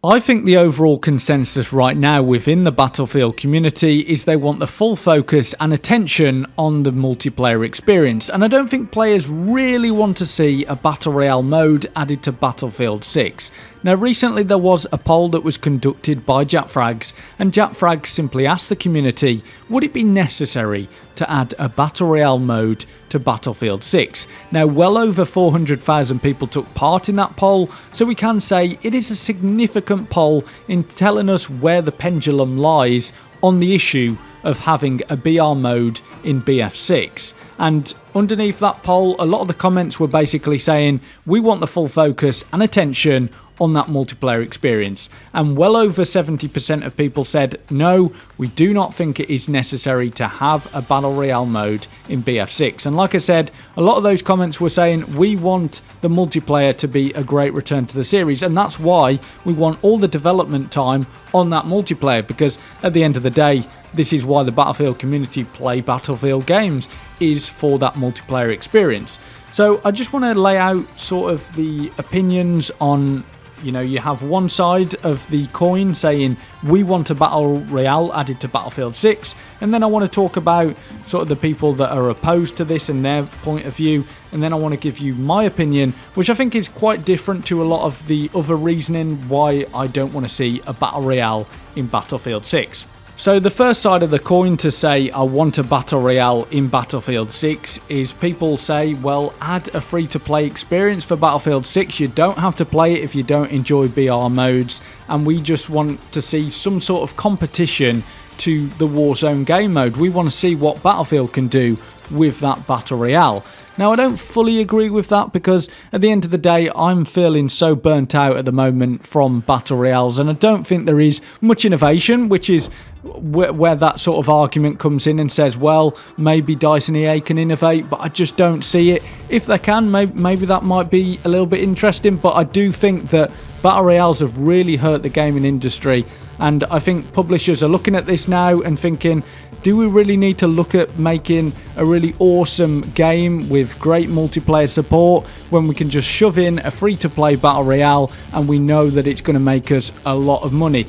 I think the overall consensus right now within the Battlefield community is they want the full focus and attention on the multiplayer experience, and I don't think players really want to see a Battle Royale mode added to Battlefield 6. Now recently there was a poll that was conducted by JackFrags, and JackFrags simply asked the community, would it be necessary to add a Battle Royale mode to Battlefield 6? Now well over 400,000 people took part in that poll, so we can say it is a significant poll in telling us where the pendulum lies on the issue of having a BR mode in BF6. And underneath that poll, a lot of the comments were basically saying we want the full focus and attention on that multiplayer experience, and well over 70% of people said no, we do not think it is necessary to have a Battle Royale mode in BF6. And like I said, a lot of those comments were saying we want the multiplayer to be a great return to the series, and that's why we want all the development time on that multiplayer, because at the end of the day, this is why the Battlefield community play Battlefield games, is for that multiplayer experience. So I just want to lay out sort of the opinions on, you have one side of the coin saying we want a Battle Royale added to Battlefield 6, and then I want to talk about sort of the people that are opposed to this and their point of view, and then I want to give you my opinion, which I think is quite different to a lot of the other reasoning why I don't want to see a Battle Royale in Battlefield 6. So the first side of the coin to say I want a Battle Royale in Battlefield 6 is people say, well, add a free-to-play experience for Battlefield 6. You don't have to play it if you don't enjoy BR modes, and we just want to see some sort of competition to the Warzone game mode. We want to see what Battlefield can do with that Battle Royale. Now, I don't fully agree with that, because at the end of the day, I'm feeling so burnt out at the moment from Battle Royales, and I don't think there is much innovation, which is where that sort of argument comes in and says, well, maybe DICE and EA can innovate, but I just don't see it. If they can, maybe that might be a little bit interesting, but I do think that Battle Royales have really hurt the gaming industry, and I think publishers are looking at this now and thinking, do we really need to look at making a really awesome game with great multiplayer support when we can just shove in a free-to-play Battle Royale and we know that it's going to make us a lot of money?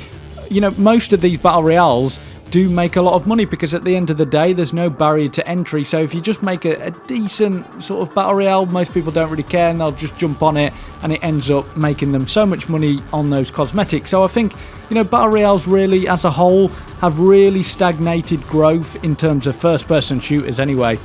Most of these Battle Royales do make a lot of money, because at the end of the day there's no barrier to entry. So if you just make a decent sort of Battle Royale, most people don't really care and they'll just jump on it, and it ends up making them so much money on those cosmetics. So I think Battle Royales really as a whole have really stagnated growth in terms of first person shooters anyway.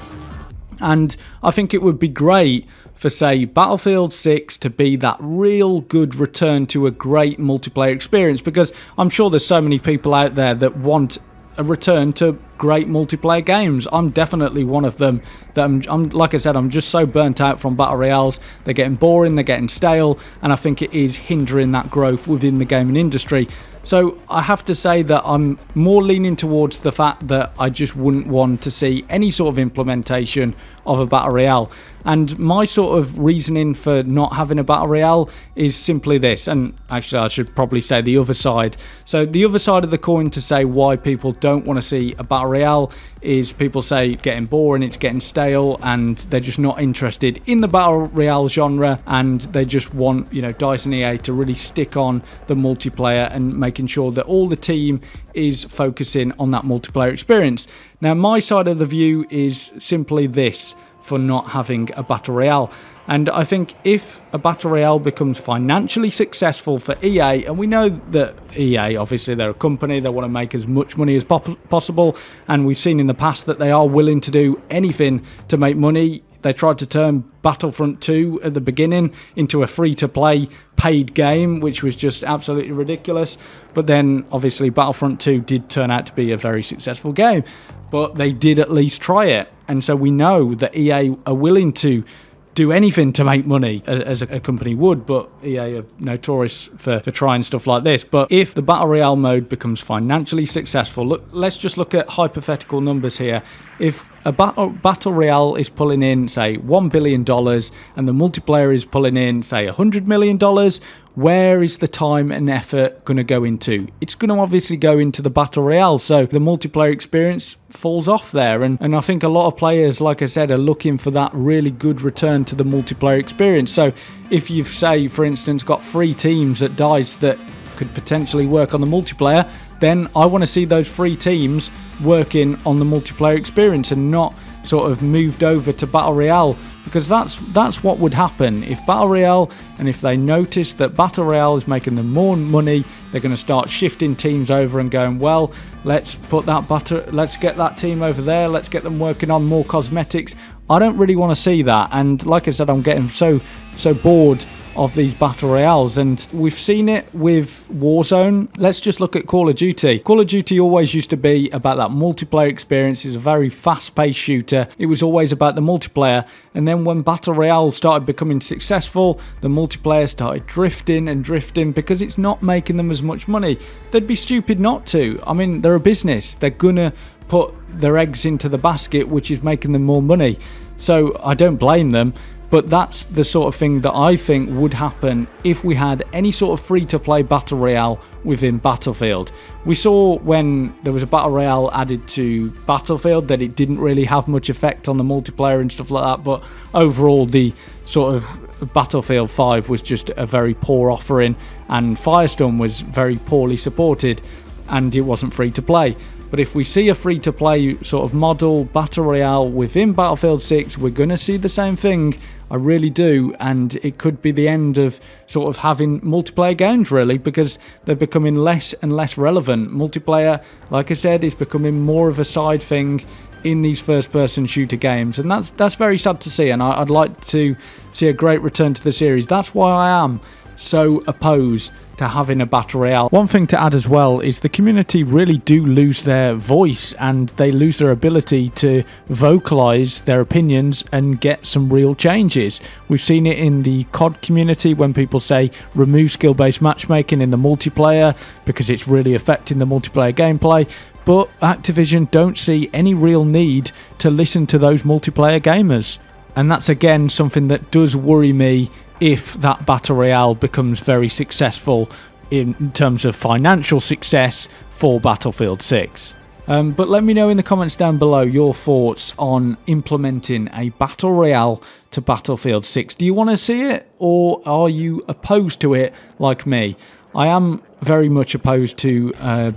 And I think it would be great for, say, Battlefield 6 to be that real good return to a great multiplayer experience, because I'm sure there's so many people out there that want a return to great multiplayer games. I'm definitely one of them. That I'm like I said, I'm just so burnt out from Battle Royales. They're getting boring, they're getting stale, and I think it is hindering that growth within the gaming industry. So I have to say that I'm more leaning towards the fact that I just wouldn't want to see any sort of implementation of a Battle Royale. And my sort of reasoning for not having a Battle Royale is simply this, and actually I should probably say the other side. So the other side of the coin to say why people don't want to see a Battle Royale is people say it's getting boring, it's getting stale, and they're just not interested in the Battle Royale genre, and they just want, DICE and EA to really stick on the multiplayer and making sure that all the team is focusing on that multiplayer experience. Now, my side of the view is simply this for not having a Battle Royale. And I think if a Battle Royale becomes financially successful for EA, and we know that EA, obviously they're a company, they want to make as much money as possible, and we've seen in the past that they are willing to do anything to make money. They tried to turn Battlefront 2 at the beginning into a free-to-play paid game, which was just absolutely ridiculous. But then, obviously, Battlefront 2 did turn out to be a very successful game. But they did at least try it. And so we know that EA are willing to do anything to make money, as a company would, but EA are notorious for trying stuff like this. But if the Battle Royale mode becomes financially successful, let's just look at hypothetical numbers here. If a Battle Royale is pulling in, say, $1 billion, and the multiplayer is pulling in, say, $100 million, where is the time and effort going to go into? It's going to obviously go into the Battle Royale, so the multiplayer experience falls off there. And I think a lot of players, like I said, are looking for that really good return to the multiplayer experience. So if you've, say, for instance, got 3 teams at DICE that could potentially work on the multiplayer, then I want to see those 3 teams working on the multiplayer experience and not sort of moved over to Battle Royale, because that's what would happen if Battle Royale, and if they notice that Battle Royale is making them more money, they're going to start shifting teams over and going, well, let's get that team over there, let's get them working on more cosmetics. I don't really want to see that, and like I said, I'm getting so bored of these battle royales, and we've seen it with Warzone. Let's just look at Call of Duty. Call of Duty always used to be about that multiplayer experience. It's a very fast-paced shooter. It was always about the multiplayer, and then when battle royale started becoming successful, the multiplayer started drifting because it's not making them as much money. They'd be stupid not to. I mean, they're a business. They're gonna put their eggs into the basket, which is making them more money. So I don't blame them. But that's the sort of thing that I think would happen if we had any sort of free-to-play Battle Royale within Battlefield. We saw when there was a Battle Royale added to Battlefield that it didn't really have much effect on the multiplayer and stuff like that, but overall the sort of Battlefield 5 was just a very poor offering, and Firestorm was very poorly supported, and it wasn't free-to-play. But if we see a free-to-play sort of model Battle Royale within Battlefield 6, we're going to see the same thing. I really do, and it could be the end of sort of having multiplayer games, really, because they're becoming less and less relevant. Multiplayer, like I said, is becoming more of a side thing in these first-person shooter games, and that's very sad to see, and I'd like to see a great return to the series. That's why I am so opposed to having a battle royale. One thing to add as well is the community really do lose their voice, and they lose their ability to vocalize their opinions and get some real changes. We've seen it in the COD community when people say remove skill-based matchmaking in the multiplayer because it's really affecting the multiplayer gameplay. But Activision don't see any real need to listen to those multiplayer gamers. And that's again something that does worry me if that Battle Royale becomes very successful in terms of financial success for Battlefield 6. But let me know in the comments down below your thoughts on implementing a Battle Royale to Battlefield 6. Do you want to see it, or are you opposed to it like me? I am very much opposed to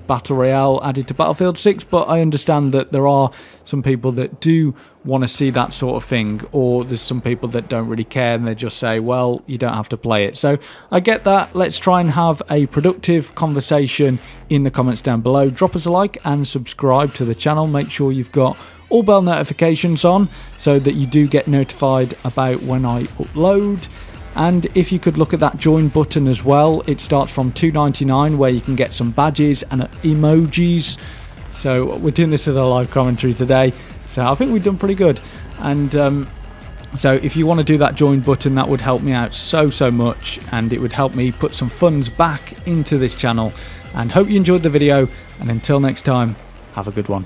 Battle Royale added to Battlefield 6, but I understand that there are some people that do want to see that sort of thing, or there's some people that don't really care and they just say, well, you don't have to play it. So I get that. Let's try and have a productive conversation in the comments down below. Drop us a like and subscribe to the channel. Make sure you've got all bell notifications on so that you do get notified about when I upload. And if you could look at that join button as well, it starts from $2.99, where you can get some badges and emojis. So we're doing this as a live commentary today, so I think we've done pretty good. And so if you want to do that join button, that would help me out so much, and it would help me put some funds back into this channel. And hope you enjoyed the video, and until next time, have a good one.